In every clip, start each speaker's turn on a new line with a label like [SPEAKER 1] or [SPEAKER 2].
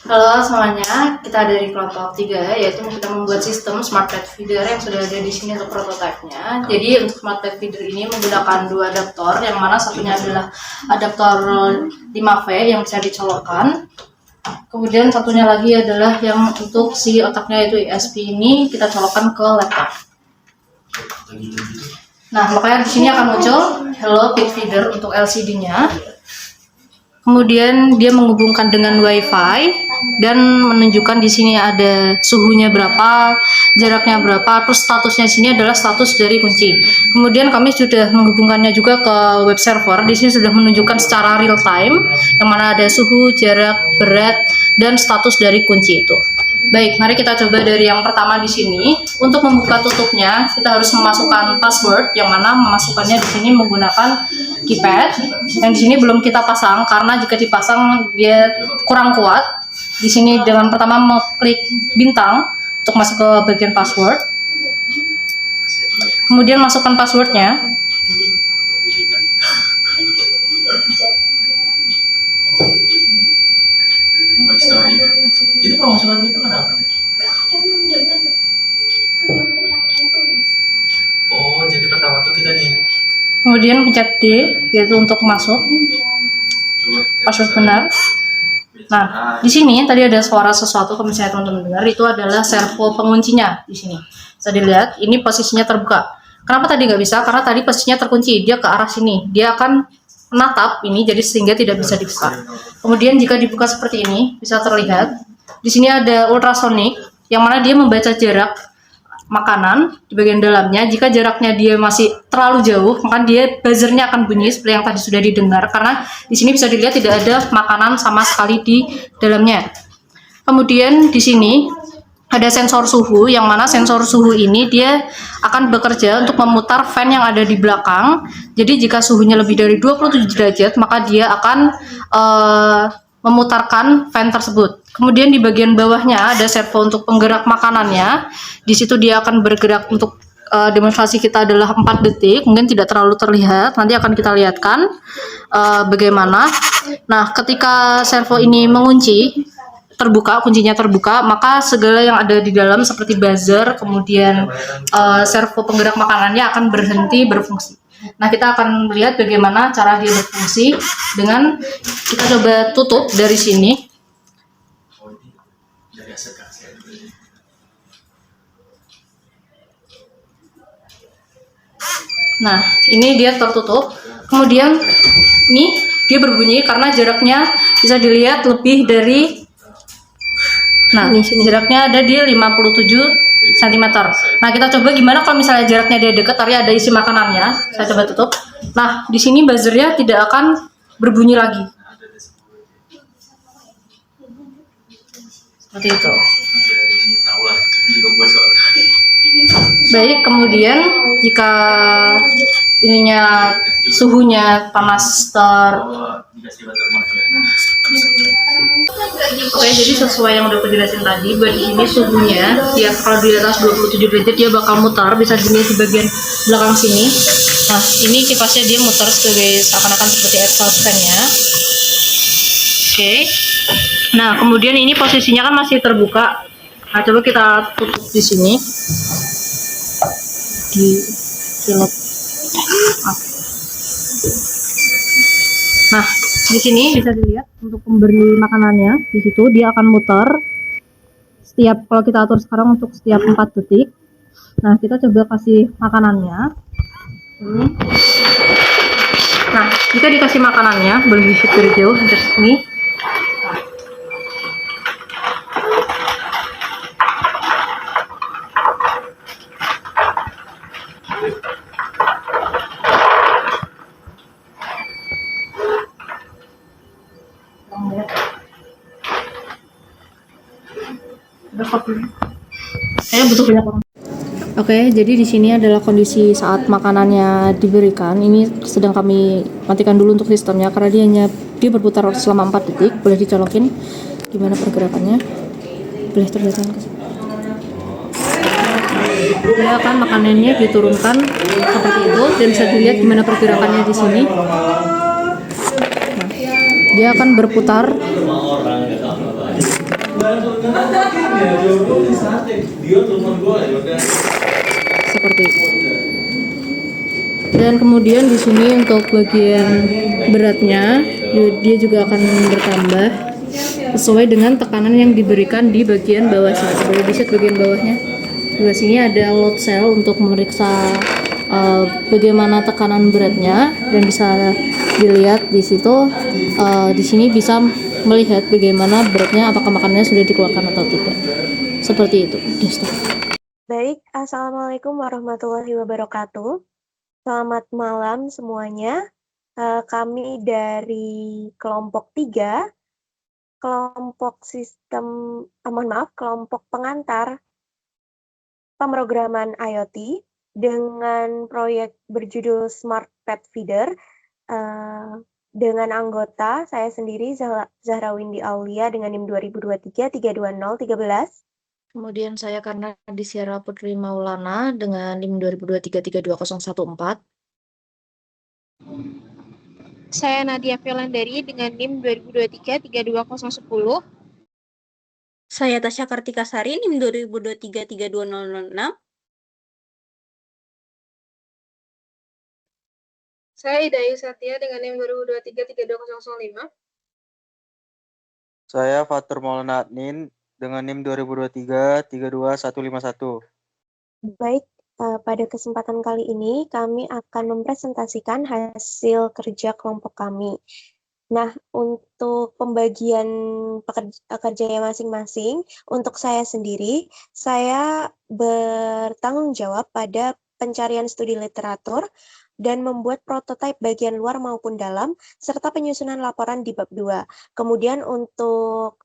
[SPEAKER 1] Halo semuanya, kita dari kelompok 3, yaitu kita membuat sistem smart pet feeder yang sudah ada di sini untuk prototipenya. Jadi untuk smart pet feeder ini menggunakan dua adaptor, yang mana satunya adalah adaptor 5V yang bisa dicolokkan. Kemudian satunya lagi adalah yang untuk si otaknya, yaitu ESP ini kita colokkan ke laptop. Nah, makanya di sini akan muncul Hello Pet Feeder untuk LCD-nya. Kemudian dia menghubungkan dengan WiFi dan menunjukkan di sini ada suhunya berapa, jaraknya berapa, terus statusnya di sini adalah status dari kunci. Kemudian kami sudah menghubungkannya juga ke web server. Di sini sudah menunjukkan secara real time yang mana ada suhu, jarak, berat, dan status dari kunci itu. Baik, mari kita coba dari yang pertama di sini. Untuk membuka tutupnya, kita harus memasukkan password, yang mana memasukkannya di sini menggunakan keypad. Yang di sini belum kita pasang karena jika dipasang dia kurang kuat. Di sini dengan pertama mengklik bintang untuk masuk ke bagian password. Kemudian masukkan passwordnya.
[SPEAKER 2] Jadi pemasukan itu kenapa? Oh, jadi pertama tuh kita nih.
[SPEAKER 1] Kemudian pencet D, yaitu untuk masuk. Password benar. Nah, di sini tadi ada suara sesuatu, kalau misalnya teman-teman dengar, itu adalah servo penguncinya di sini. Bisa dilihat, ini posisinya terbuka. Kenapa tadi nggak bisa? Karena tadi posisinya terkunci, dia ke arah sini. Dia akan menatap ini, jadi sehingga tidak bisa dibuka. Kemudian jika dibuka seperti ini, bisa terlihat. Di sini ada ultrasonic, yang mana dia membaca jarak makanan di bagian dalamnya. Jika jaraknya dia masih terlalu jauh, maka dia buzzernya akan bunyi seperti yang tadi sudah didengar, karena di sini bisa dilihat tidak ada makanan sama sekali di dalamnya. Kemudian di sini ada sensor suhu, yang mana sensor suhu ini dia akan bekerja untuk memutar fan yang ada di belakang. Jadi jika suhunya lebih dari 27 derajat, maka dia akan memutarkan fan tersebut. Kemudian di bagian bawahnya ada servo untuk penggerak makanannya. Di situ dia akan bergerak untuk demonstrasi kita adalah 4 detik. Mungkin tidak terlalu terlihat. Nanti akan kita lihatkan bagaimana. Nah, ketika servo ini mengunci, terbuka, kuncinya terbuka, maka segala yang ada di dalam seperti buzzer, kemudian servo penggerak makanannya akan berhenti berfungsi. Nah, kita akan melihat bagaimana cara dia berfungsi dengan kita coba tutup dari sini. Nah, ini dia tertutup. Kemudian ini dia berbunyi karena jaraknya bisa dilihat lebih dari, nah, jaraknya ada di 57 cm. Nah, kita coba gimana kalau misalnya jaraknya dia dekat tapi ada isi makanannya. Saya coba tutup. Nah, di sini buzzernya tidak akan berbunyi lagi. Seperti itu. Baik, kemudian jika ininya suhunya panas Oke, jadi sesuai yang udah aku jelasin tadi, buat di sini suhunya dia kalau di atas 27 derajat dia bakal mutar, bisa dilihat di bagian belakang sini. Nah, ini kipasnya dia mutar sebagai seakan-akan seperti exhaust fan-nya. Oke. Nah, kemudian ini posisinya kan masih terbuka. Nah, coba kita tutup di sini. Di silap. Nah, di sini bisa dilihat untuk pemberi makanannya, di situ dia akan muter setiap, kalau kita atur sekarang untuk setiap 4 detik. Nah, kita coba kasih makanannya. Nah, jika dikasih makanannya, boleh di-shoot dari jauh dari sini. Saya butuh banyak orang. Oke, jadi di sini adalah kondisi saat makanannya diberikan. Ini sedang kami matikan dulu untuk sistemnya karena dia berputar selama 4 detik. Boleh dicolokin gimana pergerakannya? Boleh terlihat ke sini. Dia akan makanannya diturunkan seperti itu dan bisa dilihat gimana pergerakannya di sini. Nah, dia akan berputar Seperti itu. Dan kemudian di sini untuk bagian beratnya dia juga akan bertambah sesuai dengan tekanan yang diberikan di bagian bawah sini. Boleh di-set bagian bawahnya. Di bawah sini ada load cell untuk memeriksa bagaimana tekanan beratnya, dan bisa dilihat di situ. Di sini bisa melihat bagaimana beratnya, apakah makanannya sudah dikeluarkan atau tidak. Seperti itu.
[SPEAKER 3] Baik, Assalamualaikum warahmatullahi wabarakatuh. Selamat malam semuanya. Kami dari kelompok 3, kelompok kelompok pengantar pemrograman IoT dengan proyek berjudul Smart Pet Feeder dengan anggota saya sendiri Zahra Windy Aulia dengan NIM 2023-320-13.
[SPEAKER 1] Kemudian saya karena Disiara Putri Maulana dengan NIM 2023-32014.
[SPEAKER 4] Saya Nadia Violandari dengan NIM 2023-32010.
[SPEAKER 5] Saya Tasya Kartika Sari, NIM 2023-32006.
[SPEAKER 4] Saya Idayu Satya dengan NIM 2023-32005.
[SPEAKER 6] Saya Fatur Maulana Adnin dengan NIM 2023-32151.
[SPEAKER 3] Baik, pada kesempatan kali ini kami akan mempresentasikan hasil kerja kelompok kami. Nah, untuk pembagian kerjanya masing-masing, untuk saya sendiri, saya bertanggung jawab pada pencarian studi literatur dan membuat prototipe bagian luar maupun dalam, serta penyusunan laporan di bab 2. Kemudian untuk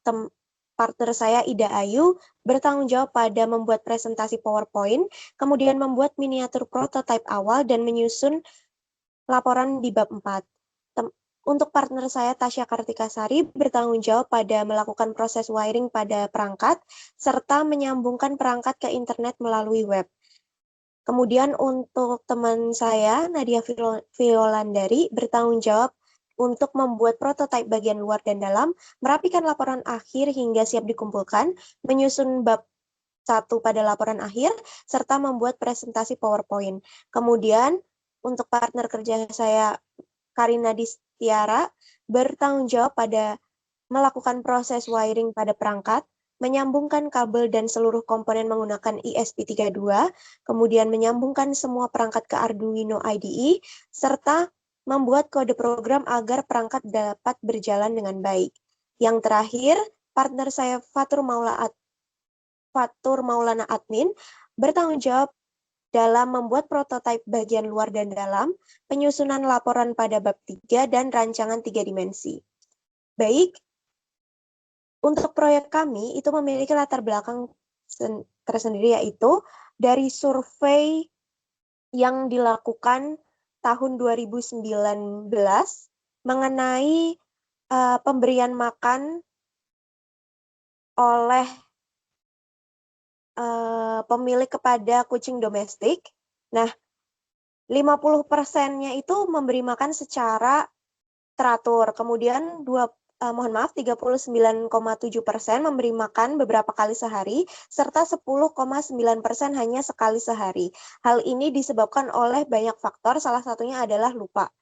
[SPEAKER 3] partner saya, Ida Ayu, bertanggung jawab pada membuat presentasi PowerPoint, kemudian membuat miniatur prototipe awal dan menyusun laporan di bab 4. Untuk partner saya, Tasya Kartika Sari, bertanggung jawab pada melakukan proses wiring pada perangkat, serta menyambungkan perangkat ke internet melalui web. Kemudian untuk teman saya, Nadia Violandari, bertanggung jawab untuk membuat prototipe bagian luar dan dalam, merapikan laporan akhir hingga siap dikumpulkan, menyusun bab 1 pada laporan akhir, serta membuat presentasi PowerPoint. Kemudian untuk partner kerja saya, Karina Distiara, bertanggung jawab pada melakukan proses wiring pada perangkat, menyambungkan kabel dan seluruh komponen menggunakan ESP32, kemudian menyambungkan semua perangkat ke Arduino IDE, serta membuat kode program agar perangkat dapat berjalan dengan baik. Yang terakhir, partner saya Fatur Maulana Admin bertanggung jawab dalam membuat prototipe bagian luar dan dalam, penyusunan laporan pada bab 3, dan rancangan 3 dimensi. Baik, untuk proyek kami itu memiliki latar belakang tersendiri, yaitu dari survei yang dilakukan tahun 2019 mengenai pemberian makan oleh pemilik kepada kucing domestik. Nah, 50%-nya itu memberi makan secara teratur. Kemudian 39,7% memberi makan beberapa kali sehari, serta 10,9% hanya sekali sehari. Hal ini disebabkan oleh banyak faktor, salah satunya adalah lupa.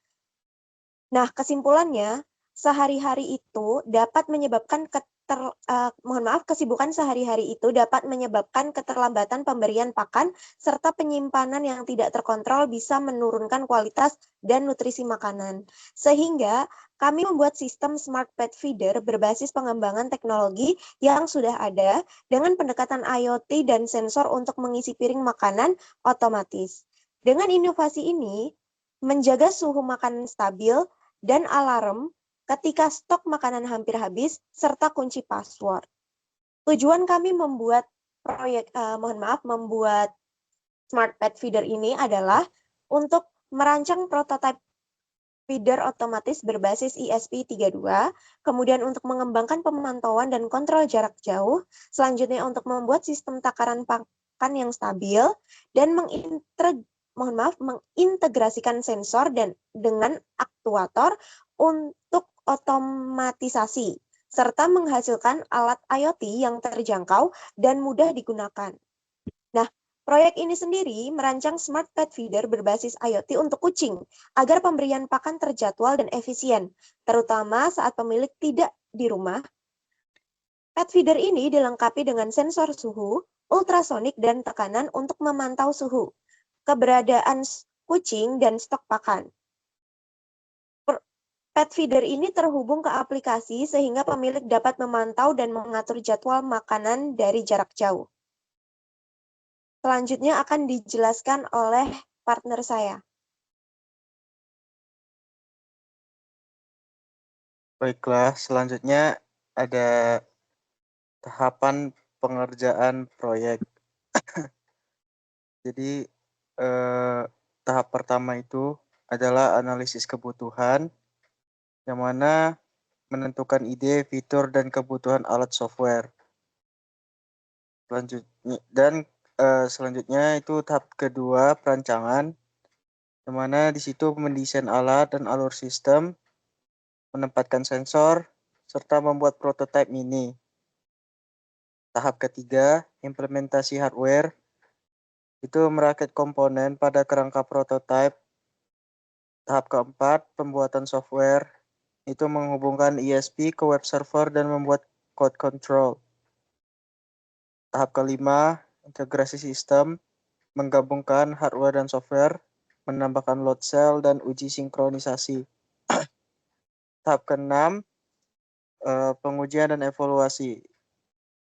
[SPEAKER 3] Nah, kesimpulannya, sehari-hari itu dapat menyebabkan kesibukan sehari-hari itu dapat menyebabkan keterlambatan pemberian pakan serta penyimpanan yang tidak terkontrol bisa menurunkan kualitas dan nutrisi makanan. Sehingga kami membuat sistem Smart Pet Feeder berbasis pengembangan teknologi yang sudah ada dengan pendekatan IoT dan sensor untuk mengisi piring makanan otomatis. Dengan inovasi ini, menjaga suhu makanan stabil dan alarm ketika stok makanan hampir habis, serta kunci password. Tujuan kami membuat membuat Smart Pet Feeder ini adalah untuk merancang prototipe feeder otomatis berbasis ESP32, kemudian untuk mengembangkan pemantauan dan kontrol jarak jauh, selanjutnya untuk membuat sistem takaran pakan yang stabil, dan mengintegrasikan sensor dan dengan aktuator untuk otomatisasi, serta menghasilkan alat IoT yang terjangkau dan mudah digunakan. Nah, proyek ini sendiri merancang smart pet feeder berbasis IoT untuk kucing agar pemberian pakan terjadwal dan efisien, terutama saat pemilik tidak di rumah. Pet feeder ini dilengkapi dengan sensor suhu, ultrasonik, dan tekanan untuk memantau suhu, keberadaan kucing, dan stok pakan. Pet feeder ini terhubung ke aplikasi sehingga pemilik dapat memantau dan mengatur jadwal makanan dari jarak jauh. Selanjutnya akan dijelaskan oleh partner saya.
[SPEAKER 6] Baiklah, selanjutnya ada tahapan pengerjaan proyek. Jadi, tahap pertama itu adalah analisis kebutuhan, yang mana menentukan ide, fitur, dan kebutuhan alat software. Selanjutnya itu tahap kedua, perancangan, yang mana di situ mendesain alat dan alur sistem, menempatkan sensor, serta membuat prototipe mini. Tahap ketiga, implementasi hardware, itu merakit komponen pada kerangka prototipe. Tahap keempat, pembuatan software, itu menghubungkan ESP ke web server dan membuat code control. Tahap kelima, integrasi sistem, menggabungkan hardware dan software, menambahkan load cell, dan uji sinkronisasi. Tahap keenam, pengujian dan evaluasi,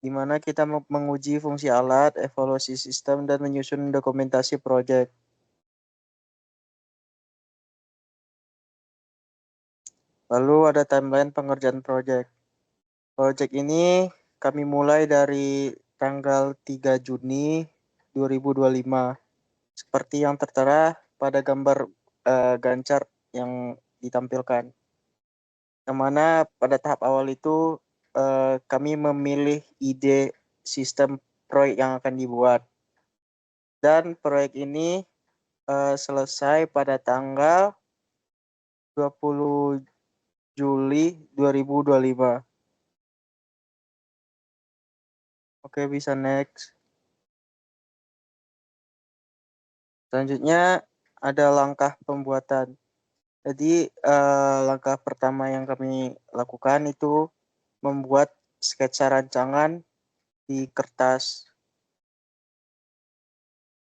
[SPEAKER 6] di mana kita menguji fungsi alat, evaluasi sistem, dan menyusun dokumentasi proyek. Lalu ada timeline pengerjaan proyek. Proyek ini kami mulai dari tanggal 3 Juni 2025, seperti yang tertera pada gambar gancar yang ditampilkan. Yang mana pada tahap awal itu kami memilih ide sistem proyek yang akan dibuat. Dan proyek ini selesai pada tanggal 20 Juli 2025. Oke, bisa next. Selanjutnya ada langkah pembuatan. Jadi langkah pertama yang kami lakukan itu membuat sketsa rancangan di kertas.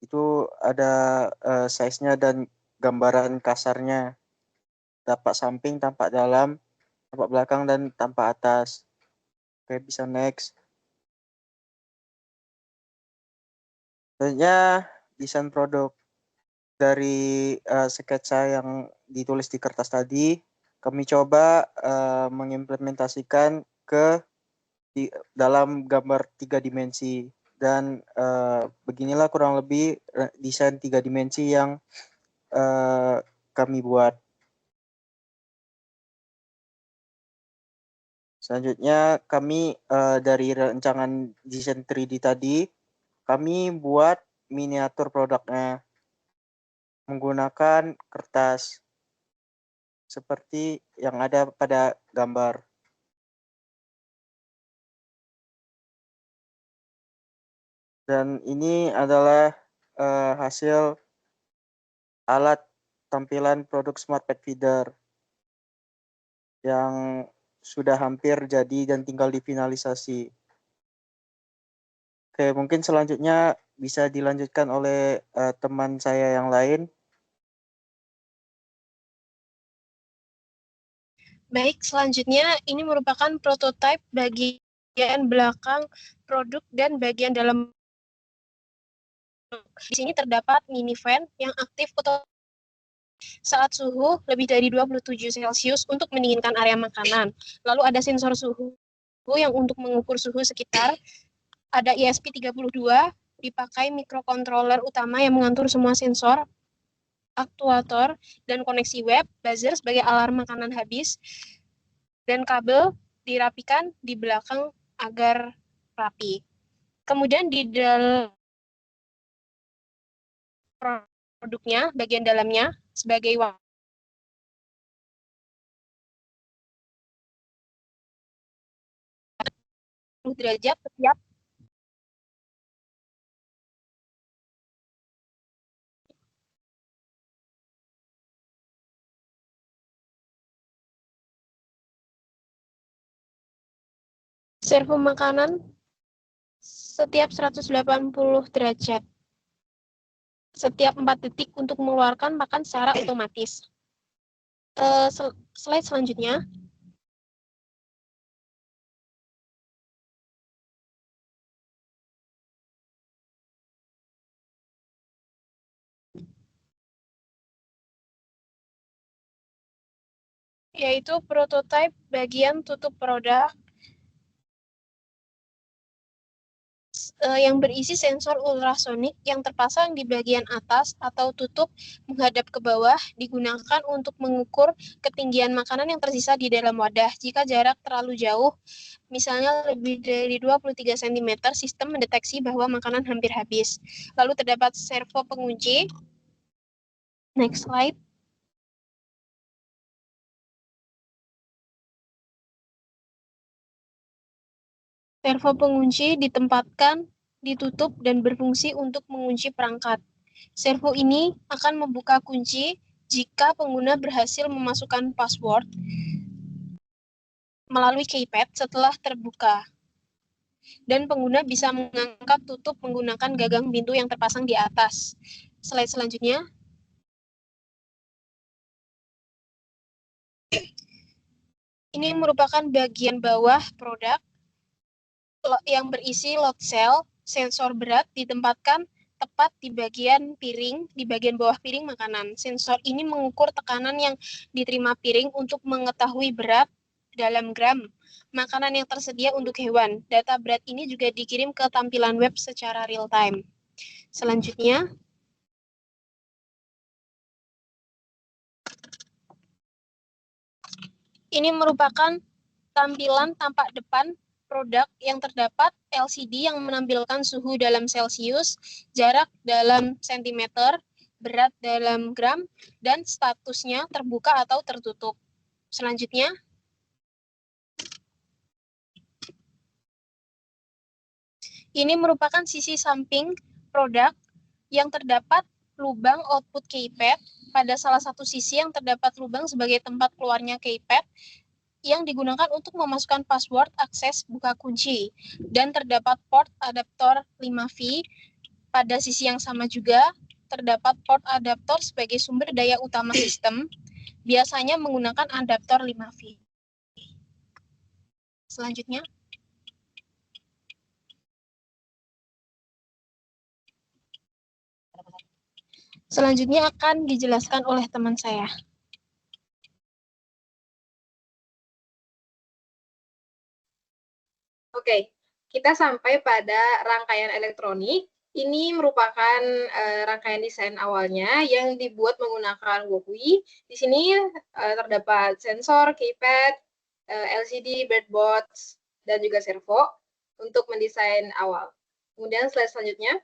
[SPEAKER 6] Itu ada size-nya dan gambaran kasarnya. Tampak samping, tampak dalam, tampak belakang, dan tampak atas. Oke, bisa next. Selanjutnya desain produk. Dari sketsa yang ditulis di kertas tadi, kami coba mengimplementasikan dalam gambar 3 dimensi. Dan beginilah kurang lebih desain 3 dimensi yang kami buat. Selanjutnya kami dari rancangan desain 3D tadi, kami buat miniatur produknya menggunakan kertas seperti yang ada pada gambar. Dan ini adalah hasil alat tampilan produk Smart Pet Feeder yang sudah hampir jadi dan tinggal difinalisasi. Oke, mungkin selanjutnya bisa dilanjutkan oleh teman saya yang lain.
[SPEAKER 4] Baik, selanjutnya ini merupakan prototipe bagian belakang produk dan bagian dalam. Di sini terdapat mini fan yang aktif saat suhu lebih dari 27 Celcius untuk mendinginkan area makanan. Lalu ada sensor suhu yang untuk mengukur suhu sekitar. Ada ESP32, dipakai microcontroller utama yang mengatur semua sensor, aktuator, dan koneksi web, buzzer sebagai alarm makanan habis, dan kabel dirapikan di belakang agar rapi. Kemudian di dalam produknya, bagian dalamnya, sebagai derajat setiap servo makanan setiap 180 derajat. Setiap 4 detik untuk mengeluarkan makan secara otomatis. Slide selanjutnya. Yaitu prototipe bagian tutup produk yang berisi sensor ultrasonik yang terpasang di bagian atas atau tutup menghadap ke bawah digunakan untuk mengukur ketinggian makanan yang tersisa di dalam wadah. Jika jarak terlalu jauh, misalnya lebih dari 23 cm, sistem mendeteksi bahwa makanan hampir habis. Lalu terdapat servo pengunci. Next slide. Servo pengunci ditempatkan, ditutup, dan berfungsi untuk mengunci perangkat. Servo ini akan membuka kunci jika pengguna berhasil memasukkan password melalui keypad setelah terbuka. Dan pengguna bisa mengangkat tutup menggunakan gagang pintu yang terpasang di atas. Slide selanjutnya. Ini merupakan bagian bawah produk yang berisi load cell, sensor berat ditempatkan tepat di bagian piring, di bagian bawah piring makanan. Sensor ini mengukur tekanan yang diterima piring untuk mengetahui berat dalam gram makanan yang tersedia untuk hewan. Data berat ini juga dikirim ke tampilan web secara real time. Selanjutnya, ini merupakan tampilan tampak depan produk yang terdapat LCD yang menampilkan suhu dalam Celcius, jarak dalam sentimeter, berat dalam gram, dan statusnya terbuka atau tertutup. Selanjutnya, ini merupakan sisi samping produk yang terdapat lubang output keypad. Pada salah satu sisi yang terdapat lubang sebagai tempat keluarnya keypad yang digunakan untuk memasukkan password akses buka kunci. Dan terdapat port adaptor 5V. Pada sisi yang sama juga, terdapat port adaptor sebagai sumber daya utama sistem, biasanya menggunakan adaptor 5V. Selanjutnya. Selanjutnya akan dijelaskan oleh teman saya.
[SPEAKER 7] Oke, kita sampai pada rangkaian elektronik. Ini merupakan rangkaian desain awalnya yang dibuat menggunakan Walkwi. Di sini terdapat sensor, keypad, LCD, breadboards, dan juga servo untuk mendesain awal. Kemudian slide selanjutnya.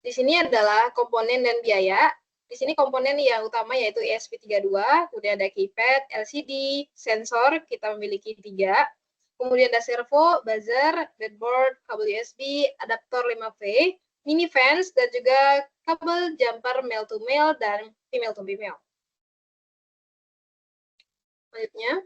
[SPEAKER 7] Di sini adalah komponen dan biaya. Di sini komponen yang utama yaitu ESP32, kemudian ada keypad, LCD, sensor, kita memiliki 3. Kemudian ada servo, buzzer, breadboard, kabel USB, adaptor 5V, mini fans, dan juga kabel jumper male to male dan female to female. Selanjutnya.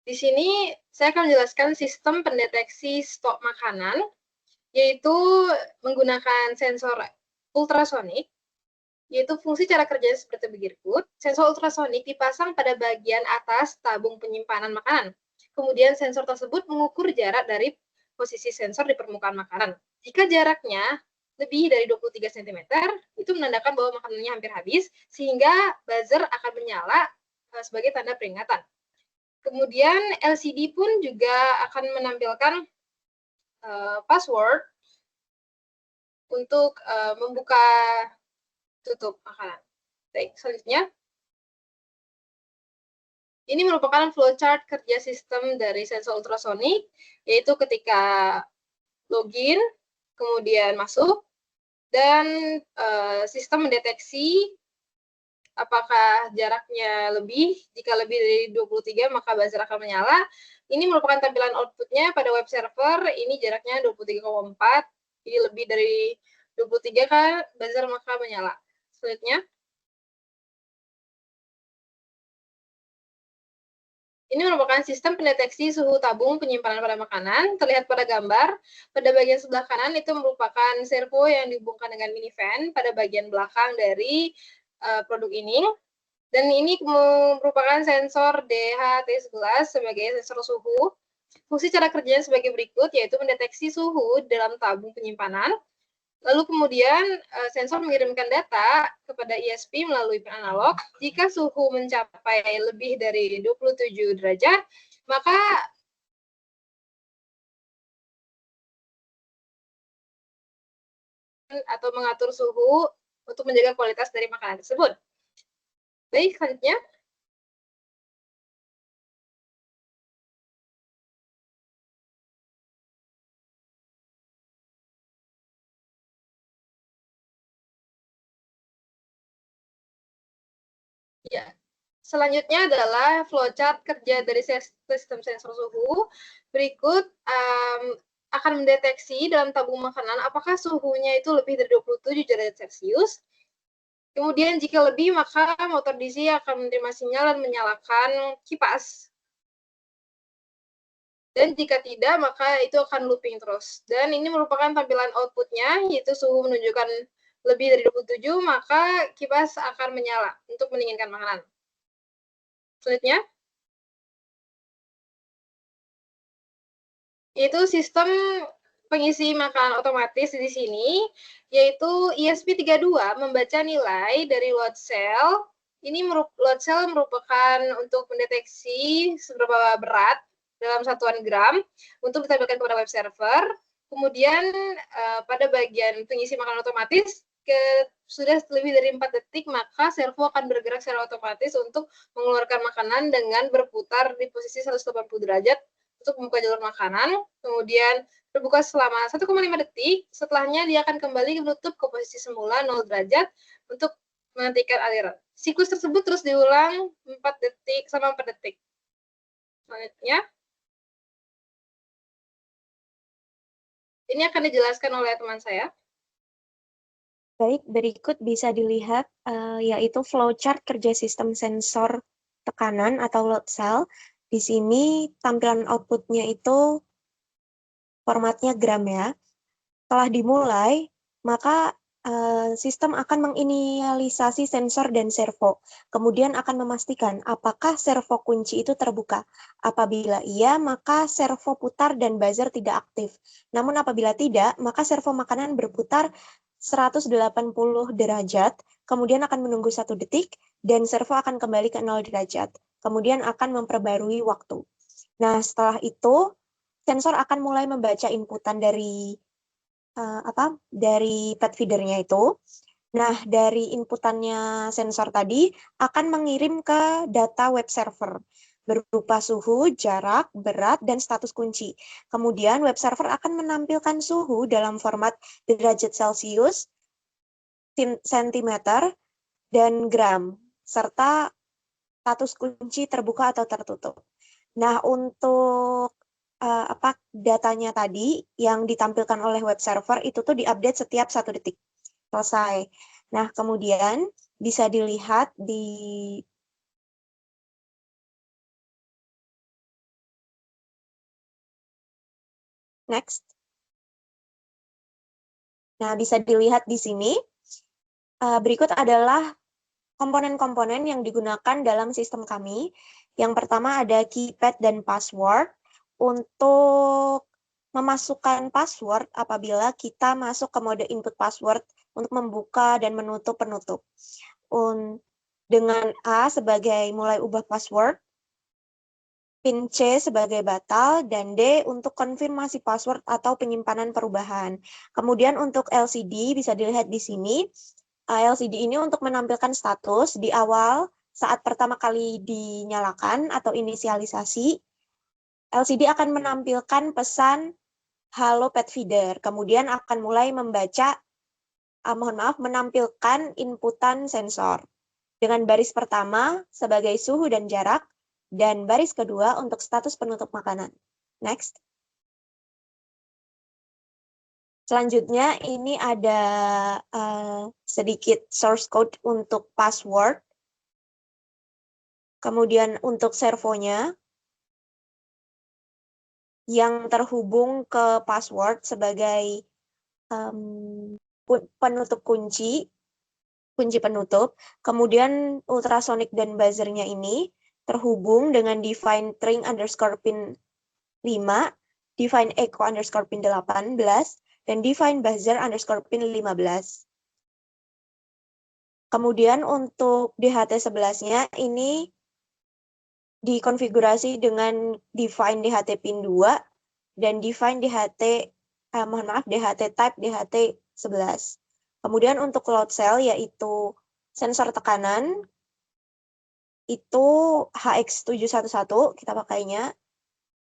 [SPEAKER 7] Di sini saya akan menjelaskan sistem pendeteksi stok makanan, yaitu menggunakan sensor ultrasonik, yaitu fungsi cara kerjanya seperti berikut. Sensor ultrasonik dipasang pada bagian atas tabung penyimpanan makanan. Kemudian sensor tersebut mengukur jarak dari posisi sensor di permukaan makanan. Jika jaraknya lebih dari 23 cm, itu menandakan bahwa makanannya hampir habis, sehingga buzzer akan menyala sebagai tanda peringatan. Kemudian LCD pun juga akan menampilkan password untuk membuka tutup makanan. Baik, selanjutnya. Ini merupakan flowchart kerja sistem dari sensor ultrasonik, yaitu ketika login, kemudian masuk, dan sistem mendeteksi apakah jaraknya lebih. Jika lebih dari 23 maka buzzer akan menyala. Ini merupakan tampilan outputnya pada web server. Ini jaraknya 23,4. Jadi lebih dari 23 kan buzzer maka menyala. Selanjutnya. Ini merupakan sistem pendeteksi suhu tabung penyimpanan pada makanan. Terlihat pada gambar. Pada bagian sebelah kanan itu merupakan servo yang dihubungkan dengan mini fan pada bagian belakang dari produk ini. Dan ini merupakan sensor DHT11 sebagai sensor suhu. Fungsi cara kerjanya sebagai berikut, yaitu mendeteksi suhu dalam tabung penyimpanan. Lalu kemudian sensor mengirimkan data kepada ISP melalui pin analog. Jika suhu mencapai lebih dari 27 derajat, maka atau mengatur suhu untuk menjaga kualitas dari makanan tersebut. Baik, selanjutnya. Ya, selanjutnya adalah flowchart kerja dari sistem sensor suhu. Berikut akan mendeteksi dalam tabung makanan apakah suhunya itu lebih dari 27 derajat Celcius. Kemudian jika lebih, maka motor DC akan menerima sinyal dan menyalakan kipas. Dan jika tidak, maka itu akan looping terus. Dan ini merupakan tampilan outputnya, yaitu suhu menunjukkan lebih dari 27, maka kipas akan menyala untuk mendinginkan makanan. Selanjutnya, yaitu sistem pengisi makanan otomatis di sini, yaitu ESP32 membaca nilai dari load cell. Ini load cell merupakan untuk mendeteksi seberapa berat dalam satuan gram untuk ditampilkan kepada web server. Kemudian pada bagian pengisi makanan otomatis, sudah lebih dari 4 detik, maka servo akan bergerak secara otomatis untuk mengeluarkan makanan dengan berputar di posisi 180 derajat untuk membuka jalur makanan, kemudian berbuka selama 1,5 detik, setelahnya dia akan kembali menutup ke posisi semula 0 derajat untuk menghentikan aliran. Siklus tersebut terus diulang 4 detik sama 4 detik. Selanjutnya, ini akan dijelaskan oleh teman saya.
[SPEAKER 3] Baik, berikut bisa dilihat yaitu flowchart kerja sistem sensor tekanan atau load cell. Di sini tampilan outputnya itu formatnya gram ya. Setelah dimulai, maka sistem akan menginisialisasi sensor dan servo. Kemudian akan memastikan apakah servo kunci itu terbuka. Apabila iya, maka servo putar dan buzzer tidak aktif. Namun apabila tidak, maka servo makanan berputar 180 derajat, kemudian akan menunggu 1 detik, dan servo akan kembali ke 0 derajat. Kemudian akan memperbarui waktu. Nah, setelah itu, sensor akan mulai membaca inputan dari pad feedernya itu. Nah, dari inputannya sensor tadi akan mengirim ke data web server berupa suhu, jarak, berat, dan status kunci. Kemudian web server akan menampilkan suhu dalam format derajat Celcius, sentimeter, dan gram, serta status kunci terbuka atau tertutup. Nah, untuk datanya tadi yang ditampilkan oleh web server itu tuh diupdate setiap 1 detik. Selesai. Nah, kemudian bisa dilihat di next. Nah, bisa dilihat di sini. Berikut adalah komponen-komponen yang digunakan dalam sistem kami. Yang pertama ada keypad dan password. Untuk memasukkan password apabila kita masuk ke mode input password untuk membuka dan menutup penutup. Dengan A sebagai mulai ubah password, pin C sebagai batal, dan D untuk konfirmasi password atau penyimpanan perubahan. Kemudian untuk LCD bisa dilihat di sini. LCD ini untuk menampilkan status di awal saat pertama kali dinyalakan atau inisialisasi. LCD akan menampilkan pesan Halo Pet Feeder, kemudian akan mulai membaca menampilkan inputan sensor dengan baris pertama sebagai suhu dan jarak, dan baris kedua untuk status penutup makanan. Next. Selanjutnya ini ada sedikit source code untuk password. Kemudian untuk servonya yang terhubung ke password sebagai penutup kunci penutup. Kemudian ultrasonic dan buzzernya ini terhubung dengan define string underscore pin 5, define echo underscore pin 18, dan define buzzer underscore pin 15. Kemudian untuk DHT11-nya ini dikonfigurasi dengan define DHT pin 2 dan define DHT type DHT11. Kemudian untuk load cell yaitu sensor tekanan itu HX711 kita pakainya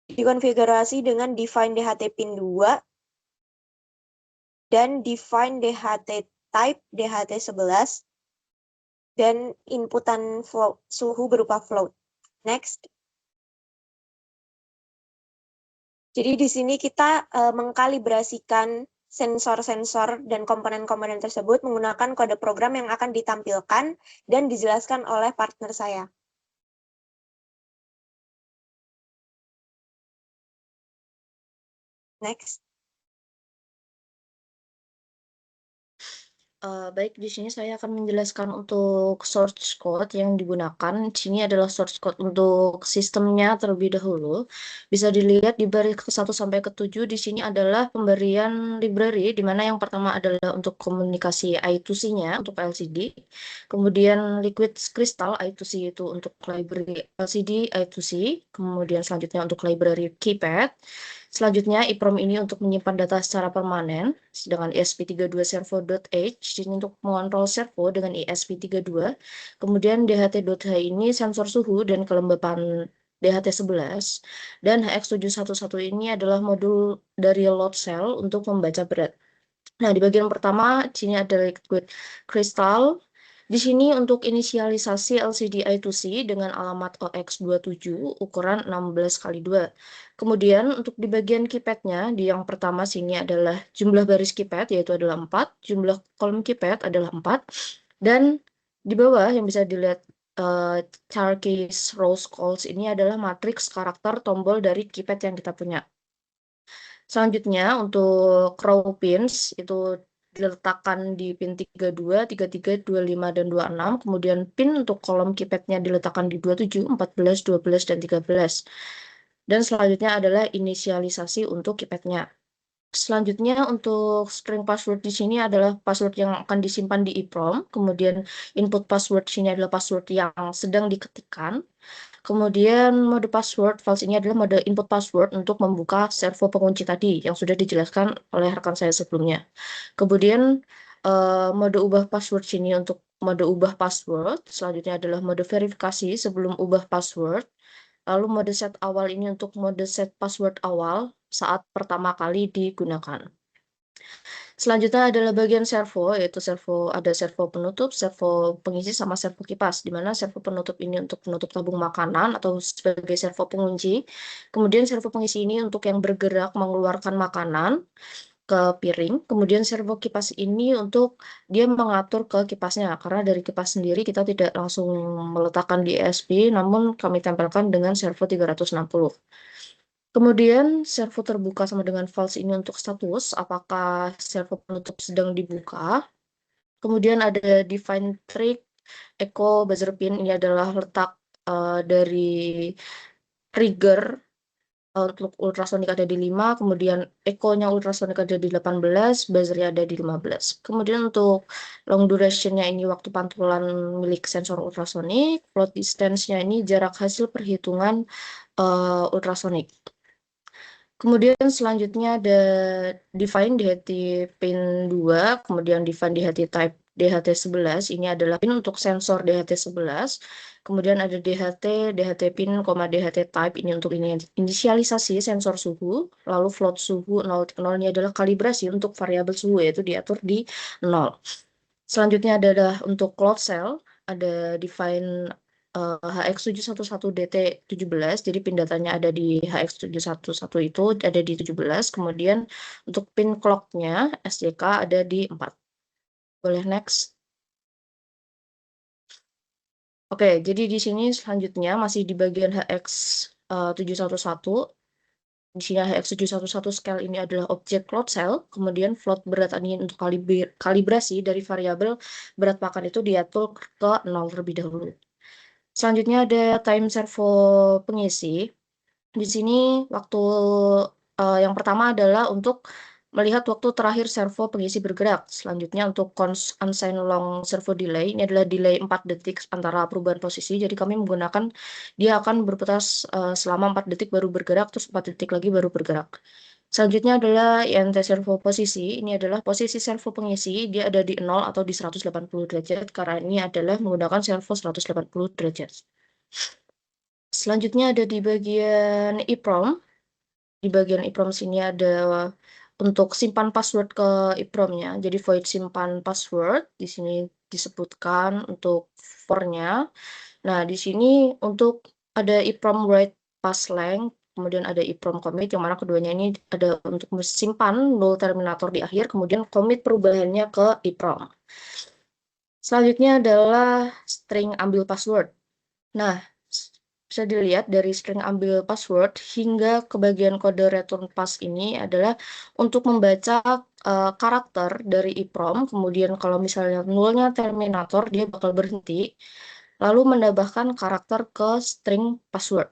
[SPEAKER 3] dikonfigurasi dengan define DHT pin 2 dan define DHT type DHT11 dan inputan suhu berupa float. Next. Jadi di sini kita mengkalibrasikan sensor-sensor dan komponen-komponen tersebut menggunakan kode program yang akan ditampilkan dan dijelaskan oleh partner saya. Next.
[SPEAKER 1] Baik, di sini saya akan menjelaskan untuk source code yang digunakan. Di sini adalah source code untuk sistemnya terlebih dahulu. Bisa dilihat di baris ke-1 sampai ke-7 di sini adalah pemberian library, di mana yang pertama adalah untuk komunikasi I2C-nya untuk LCD. Kemudian liquid crystal I2C itu untuk library LCD I2C. Kemudian selanjutnya untuk library keypad. Selanjutnya, EEPROM ini untuk menyimpan data secara permanen, sedangkan ESP32servo.h ini untuk mengontrol servo dengan ESP32. Kemudian DHT.h ini sensor suhu dan kelembapan DHT11. Dan HX711 ini adalah modul dari load cell untuk membaca berat. Nah, di bagian pertama, di sini ada liquid crystal. Di sini untuk inisialisasi LCD I2C dengan alamat OX27 ukuran 16x2. Kemudian untuk di bagian keypadnya, di yang pertama sini adalah jumlah baris keypad yaitu adalah 4, jumlah kolom keypad adalah 4, dan di bawah yang bisa dilihat char keys, rows, calls ini adalah matriks karakter tombol dari keypad yang kita punya. Selanjutnya untuk row pins itu diletakkan di pin 32, 33, 25, dan 26. Kemudian pin untuk kolom keypadnya diletakkan di 27, 14, 12, dan 13. Dan selanjutnya adalah inisialisasi untuk keypadnya. Selanjutnya untuk string password di sini adalah password yang akan disimpan di EEPROM. Kemudian input password di sini adalah password yang sedang diketikkan. Kemudian mode password files ini adalah mode input password untuk membuka servo pengunci tadi yang sudah dijelaskan oleh rekan saya sebelumnya. Kemudian mode ubah password sini untuk mode ubah password. Selanjutnya adalah mode verifikasi sebelum ubah password. Lalu mode set awal ini untuk mode set password awal saat pertama kali digunakan. Selanjutnya adalah bagian servo, yaitu ada servo penutup, servo pengisi, sama servo kipas, di mana servo penutup ini untuk penutup tabung makanan atau sebagai servo pengunci. Kemudian servo pengisi ini untuk yang bergerak mengeluarkan makanan ke piring. Kemudian servo kipas ini untuk dia mengatur ke kipasnya, karena dari kipas sendiri kita tidak langsung meletakkan di ESP, namun kami tempelkan dengan servo 360. Kemudian servo terbuka sama dengan false ini untuk status, apakah servo penutup sedang dibuka. Kemudian ada define trick, echo, buzzer pin, ini adalah letak dari trigger untuk ultrasonic ada di 5, kemudian echo-nya ultrasonic ada di 18, buzzer-nya ada di 15. Kemudian untuk long duration-nya ini waktu pantulan milik sensor ultrasonic, float distance-nya ini jarak hasil perhitungan ultrasonic. Kemudian selanjutnya ada define DHT pin 2, kemudian define DHT type DHT11, ini adalah pin untuk sensor DHT11. Kemudian ada DHT pin, DHT type, ini untuk inisialisasi sensor suhu. Lalu float suhu 0.0 ini adalah kalibrasi untuk variabel suhu, yaitu diatur di 0. Selanjutnya adalah untuk load cell, ada define HX711DT17, jadi pin datanya ada di HX711 itu ada di 17, kemudian untuk pin clock-nya SJK ada di 4. Boleh next. Oke, jadi di sini selanjutnya masih di bagian HX711. Di sini HX711 scale ini adalah objek load cell, kemudian float berat angin untuk kalibrasi dari variabel berat pakan itu diatur ke 0 terlebih dahulu. Selanjutnya ada time servo pengisi. Di sini waktu yang pertama adalah untuk melihat waktu terakhir servo pengisi bergerak. Selanjutnya untuk unsigned long servo delay, ini adalah delay 4 detik antara perubahan posisi. Jadi kami menggunakan, dia akan berputar selama 4 detik baru bergerak, terus 4 detik lagi baru bergerak. Selanjutnya adalah INT servo posisi. Ini adalah posisi servo pengisi, dia ada di 0 atau di 180 derajat, karena ini adalah menggunakan servo 180 derajat. Selanjutnya ada di bagian EEPROM. Di bagian EEPROM sini ada untuk simpan password ke EEPROM-nya. Jadi void simpan password, di sini disebutkan untuk for-nya. Nah, di sini untuk ada EEPROM write pass length, kemudian ada EEPROM commit, yang mana keduanya ini ada untuk simpan null terminator di akhir, kemudian commit perubahannya ke EEPROM. Selanjutnya adalah string ambil password. Nah, bisa dilihat dari string ambil password hingga ke bagian kode return pass ini adalah untuk membaca karakter dari EEPROM, kemudian kalau misalnya nullnya terminator, dia bakal berhenti, lalu menambahkan karakter ke string password.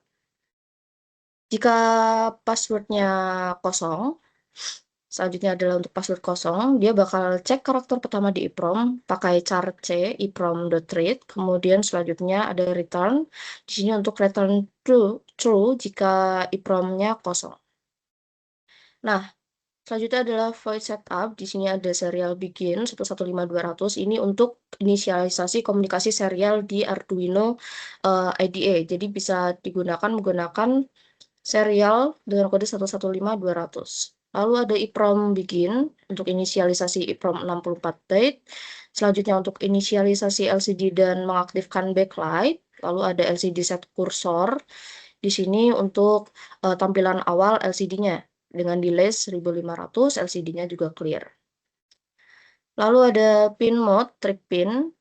[SPEAKER 1] Jika passwordnya kosong, selanjutnya adalah untuk password kosong, dia bakal cek karakter pertama di EEPROM pakai char c EEPROM.read, kemudian selanjutnya ada return. Di sini untuk return true jika EEPROM-nya kosong. Nah, selanjutnya adalah void setup. Di sini ada serial begin 115200. Ini untuk inisialisasi komunikasi serial di Arduino IDE. Jadi bisa digunakan menggunakan serial dengan kode 115200. Lalu ada EEPROM begin untuk inisialisasi EEPROM 64 date. Selanjutnya untuk inisialisasi LCD dan mengaktifkan backlight. Lalu ada LCD set cursor. Di sini untuk tampilan awal LCD-nya dengan delay 1500, LCD-nya juga clear. Lalu ada pin mode, trick pin.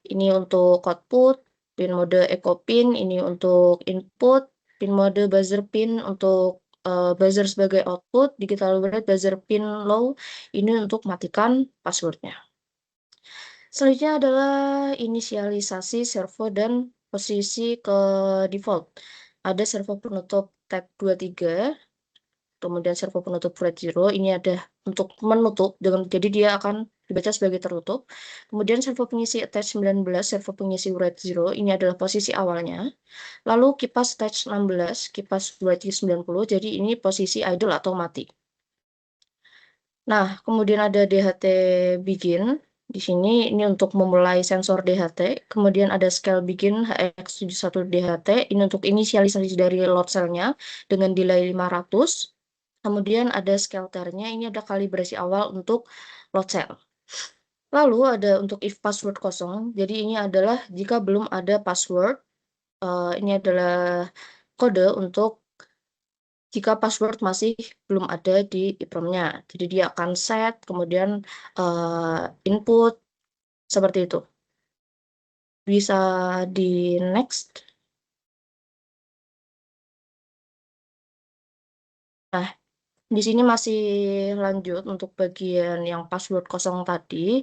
[SPEAKER 1] Ini untuk output, pin mode echo pin, ini untuk input, pin mode buzzer pin untuk buzzer sebagai output, digital override buzzer pin low, ini untuk matikan passwordnya. Selanjutnya adalah inisialisasi servo dan posisi ke default. Ada servo penutup tab 23, kemudian servo penutup write 0, ini ada untuk menutup, jadi dia akan dibaca sebagai tertutup. Kemudian servo pengisi attach 19, servo pengisi write 0, ini adalah posisi awalnya. Lalu kipas attach 16, kipas write 90, jadi ini posisi idle atau mati. Nah, kemudian ada DHT begin. Di sini ini untuk memulai sensor DHT. Kemudian ada scale begin HX71 DHT. Ini untuk inisialisasi dari load cell-nya dengan delay 500. Kemudian ada scatter-nya. Ini ada kalibrasi awal untuk load cell. Lalu ada untuk if password kosong. Jadi ini adalah jika belum ada password. Ini adalah kode untuk jika password masih belum ada di EEPROM-nya. Jadi dia akan set, kemudian input, seperti itu. Bisa di next. Nah, di sini masih lanjut untuk bagian yang password kosong tadi.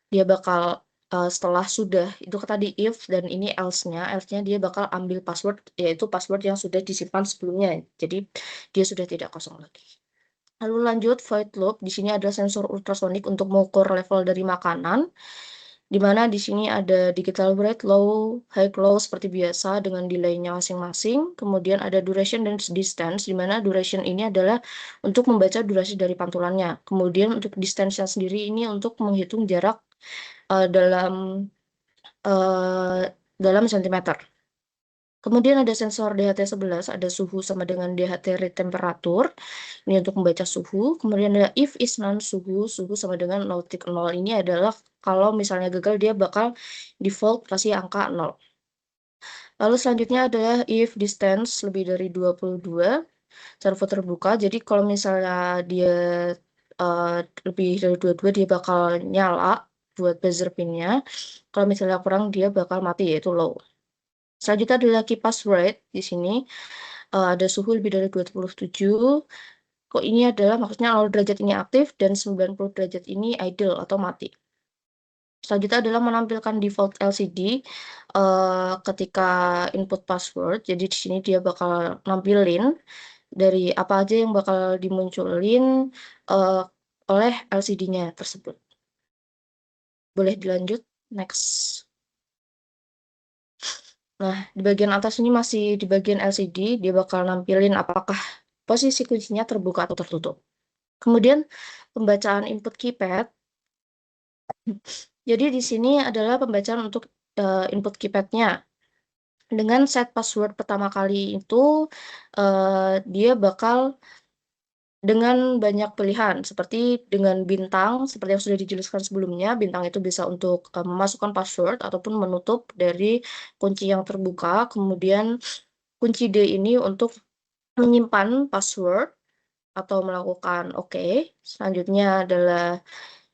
[SPEAKER 1] Dia bakal setelah sudah, itu tadi if dan ini else-nya dia bakal ambil password, yaitu password yang sudah disimpan sebelumnya. Jadi dia sudah tidak kosong lagi. Lalu lanjut void loop. Di sini ada sensor ultrasonic untuk mengukur level dari makanan. Di mana di sini ada digital override low, high, low seperti biasa dengan delay-nya masing-masing. Kemudian ada duration dan distance, di mana duration ini adalah untuk membaca durasi dari pantulannya. Kemudian untuk distance-nya sendiri ini untuk menghitung jarak dalam sentimeter. Kemudian ada sensor DHT11, ada suhu sama dengan DHT read temperatur. Ini untuk membaca suhu. Kemudian ada if is non suhu, suhu sama dengan 0.0. Ini adalah kalau misalnya gagal dia bakal default kasih angka 0. Lalu selanjutnya adalah if distance lebih dari 22, servo terbuka. Jadi kalau misalnya dia lebih dari 22 dia bakal nyala buat buzzer pinnya. Kalau misalnya kurang dia bakal mati yaitu low. Selanjutnya adalah key password. Di sini ada suhu lebih dari 27. Kok ini adalah maksudnya 0 derajat ini aktif dan 90 derajat ini idle atau mati. Selanjutnya adalah menampilkan default LCD ketika input password. Jadi di sini dia bakal nampilin dari apa aja yang bakal dimunculin oleh LCD-nya tersebut. Boleh dilanjut, next. Nah, di bagian atas ini masih di bagian LCD, dia bakal nampilin apakah posisi kuncinya terbuka atau tertutup. Kemudian pembacaan input keypad. Jadi di sini adalah pembacaan untuk input keypadnya. Dengan set password pertama kali itu, dia bakal dengan banyak pilihan, seperti dengan bintang, seperti yang sudah dijelaskan sebelumnya, bintang itu bisa untuk memasukkan password ataupun menutup dari kunci yang terbuka, kemudian kunci D ini untuk menyimpan password atau melakukan OK. Selanjutnya adalah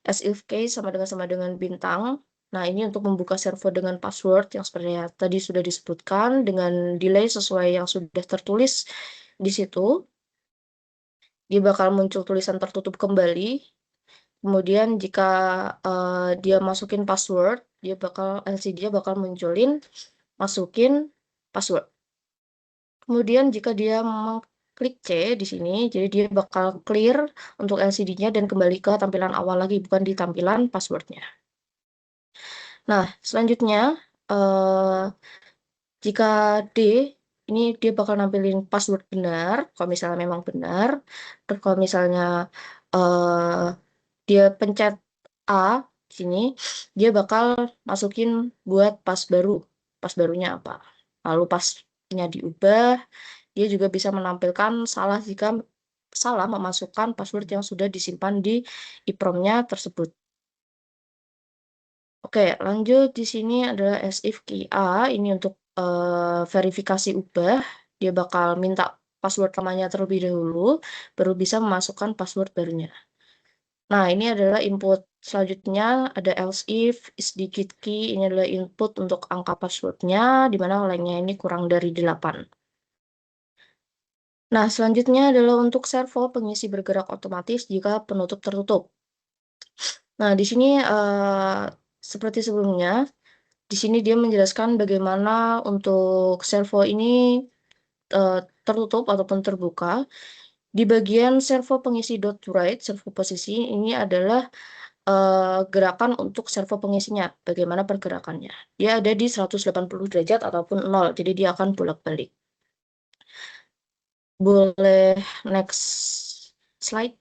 [SPEAKER 1] as if case sama dengan bintang. Nah, ini untuk membuka server dengan password yang seperti tadi sudah disebutkan, dengan delay sesuai yang sudah tertulis di situ. Dia bakal muncul tulisan tertutup kembali. Kemudian jika dia masukin password, LCD-nya bakal munculin masukin password. Kemudian jika dia mengklik C di sini, jadi dia bakal clear untuk LCD-nya dan kembali ke tampilan awal lagi, bukan di tampilan password-nya. Nah, selanjutnya jika D ini dia bakal nampilin password benar, kalau misalnya memang benar. Terus kalau misalnya dia pencet A di sini, dia bakal masukin buat pas baru. Pas barunya apa? Lalu pasnya diubah, dia juga bisa menampilkan salah jika salah memasukkan password yang sudah disimpan di EEPROM-nya tersebut. Oke, lanjut di sini adalah as if key A, ini untuk verifikasi ubah. Dia bakal minta password lamanya terlebih dahulu, baru bisa memasukkan password barunya. Nah, ini adalah input. Selanjutnya ada else if, is digit key, ini adalah input untuk angka passwordnya, di mana lengthnya ini kurang dari 8. Nah, selanjutnya adalah untuk servo pengisi bergerak otomatis jika penutup tertutup. Nah, di sini seperti sebelumnya, di sini dia menjelaskan bagaimana untuk servo ini tertutup ataupun terbuka. Di bagian servo pengisi dot write, servo posisi, ini adalah gerakan untuk servo pengisinya, bagaimana pergerakannya. Dia ada di 180 derajat ataupun 0, jadi dia akan bolak-balik. Boleh next slide.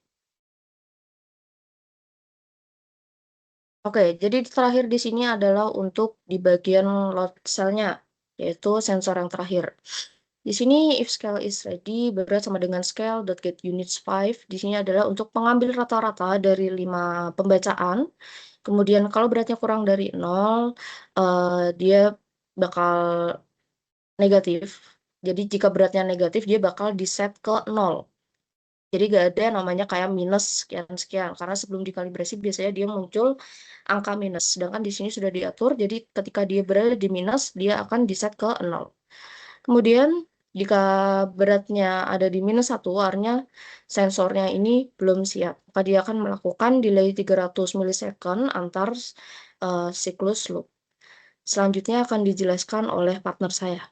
[SPEAKER 1] Oke, jadi terakhir di sini adalah untuk di bagian load cell-nya, yaitu sensor yang terakhir. Di sini if scale is ready, berat sama dengan scale.getUnits5. Di sini adalah untuk mengambil rata-rata dari 5 pembacaan. Kemudian kalau beratnya kurang dari 0, dia bakal negatif. Jadi jika beratnya negatif, dia bakal di-set ke 0. Jadi gak ada namanya kayak minus sekian-sekian, karena sebelum dikalibrasi biasanya dia muncul angka minus. Sedangkan di sini sudah diatur, jadi ketika dia berada di minus, dia akan di-set ke 0. Kemudian jika beratnya ada di minus 1, artinya sensornya ini belum siap. Maka dia akan melakukan delay 300 milisecond antar siklus loop. Selanjutnya akan dijelaskan oleh partner saya.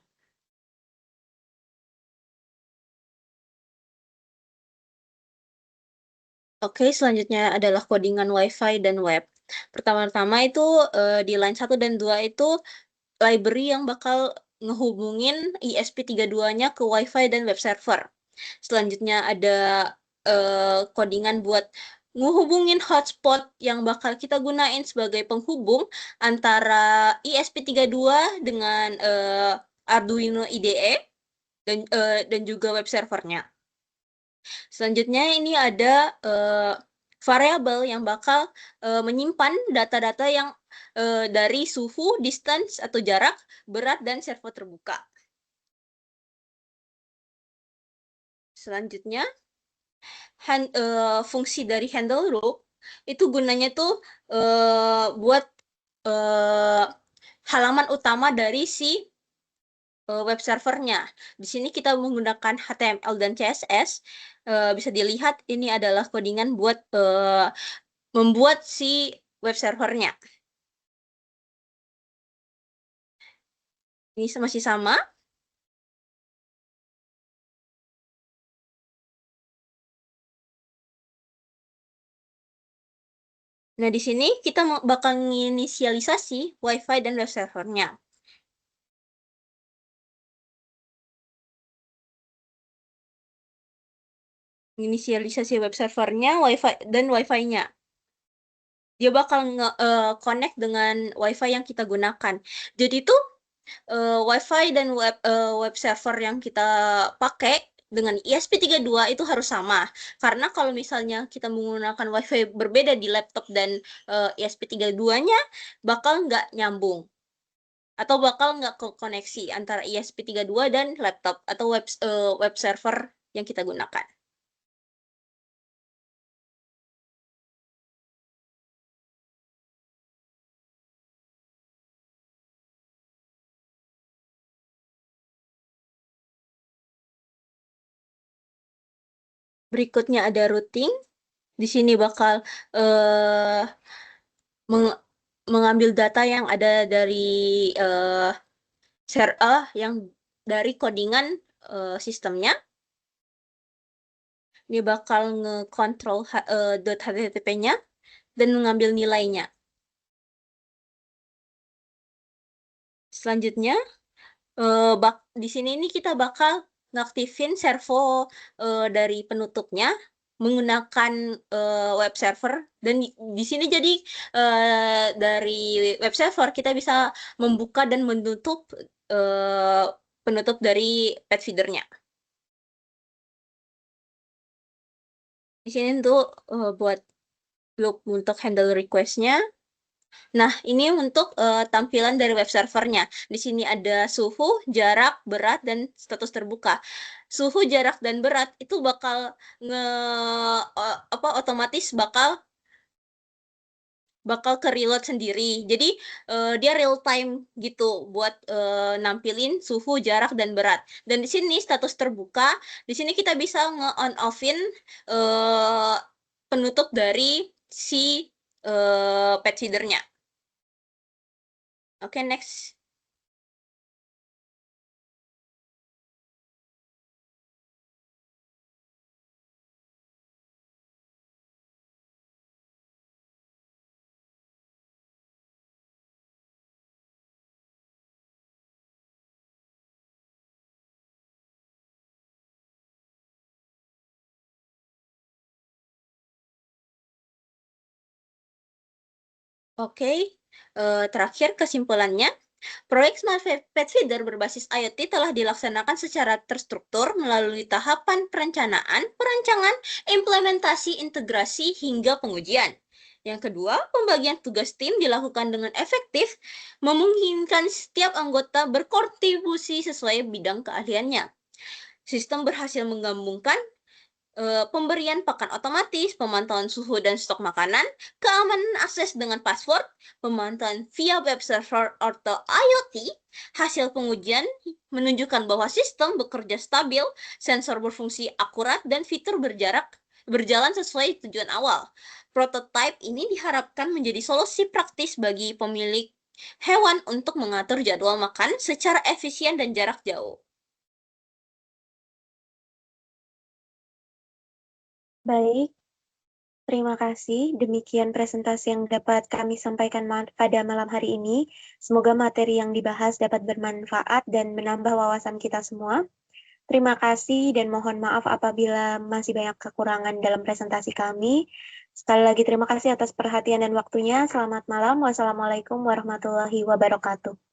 [SPEAKER 5] Oke, selanjutnya adalah codingan Wi-Fi dan web. Pertama-tama itu di line 1 dan 2 itu library yang bakal ngehubungin ESP32-nya ke Wi-Fi dan web server. Selanjutnya ada codingan buat ngehubungin hotspot yang bakal kita gunain sebagai penghubung antara ESP32 dengan Arduino IDE dan juga web servernya. Selanjutnya ini ada variabel yang bakal menyimpan data-data yang dari suhu, distance atau jarak, berat, dan servo terbuka. Selanjutnya, fungsi dari handle loop itu gunanya tuh buat halaman utama dari si web servernya. Di sini kita menggunakan HTML dan CSS. Bisa dilihat ini adalah codingan buat membuat si web servernya. Ini masih sama. Nah, di sini kita bakal menginisialisasi Wi-Fi dan web servernya. Inisialisasi web servernya, Wi-Fi-nya. Dia bakal connect dengan Wi-Fi yang kita gunakan. Jadi tuh Wi-Fi dan web server yang kita pakai dengan ESP32 itu harus sama. Karena kalau misalnya kita menggunakan Wi-Fi berbeda di laptop dan ESP32-nya, bakal nggak nyambung. Atau bakal nggak koneksi antara ESP32 dan laptop atau web server yang kita gunakan. Berikutnya ada routing. Di sini bakal mengambil data yang ada dari yang dari codingan sistemnya. Ini bakal ngekontrol .http-nya dan mengambil nilainya. Selanjutnya, di sini ini kita bakal ngaktifin servo dari penutupnya menggunakan web server, dan di sini jadi dari web server kita bisa membuka dan menutup penutup dari pet feedernya. Di sini untuk buat loop untuk handle request-nya. Nah, ini untuk tampilan dari web servernya. Di sini ada suhu, jarak, berat, dan status terbuka. Suhu, jarak, dan berat itu bakal otomatis bakal ke reload sendiri. Jadi dia real time gitu buat nampilin suhu, jarak, dan berat. Dan di sini status terbuka. Di sini kita bisa nge-on off-in penutup dari si pet feeder-nya. Oke, next. Oke, terakhir kesimpulannya, proyek Smart Pet Feeder berbasis IoT telah dilaksanakan secara terstruktur melalui tahapan perencanaan, perancangan, implementasi, integrasi, hingga pengujian. Yang kedua, pembagian tugas tim dilakukan dengan efektif, memungkinkan setiap anggota berkontribusi sesuai bidang keahliannya. Sistem berhasil menggabungkan pemberian pakan otomatis, pemantauan suhu dan stok makanan, keamanan akses dengan password, pemantauan via web server atau IoT. Hasil pengujian menunjukkan bahwa sistem bekerja stabil, sensor berfungsi akurat, dan fitur berjalan sesuai tujuan awal. Prototipe ini diharapkan menjadi solusi praktis bagi pemilik hewan untuk mengatur jadwal makan secara efisien dan jarak jauh.
[SPEAKER 3] Baik, terima kasih. Demikian presentasi yang dapat kami sampaikan pada malam hari ini. Semoga materi yang dibahas dapat bermanfaat dan menambah wawasan kita semua. Terima kasih dan mohon maaf apabila masih banyak kekurangan dalam presentasi kami. Sekali lagi terima kasih atas perhatian dan waktunya. Selamat malam. Wassalamualaikum warahmatullahi wabarakatuh.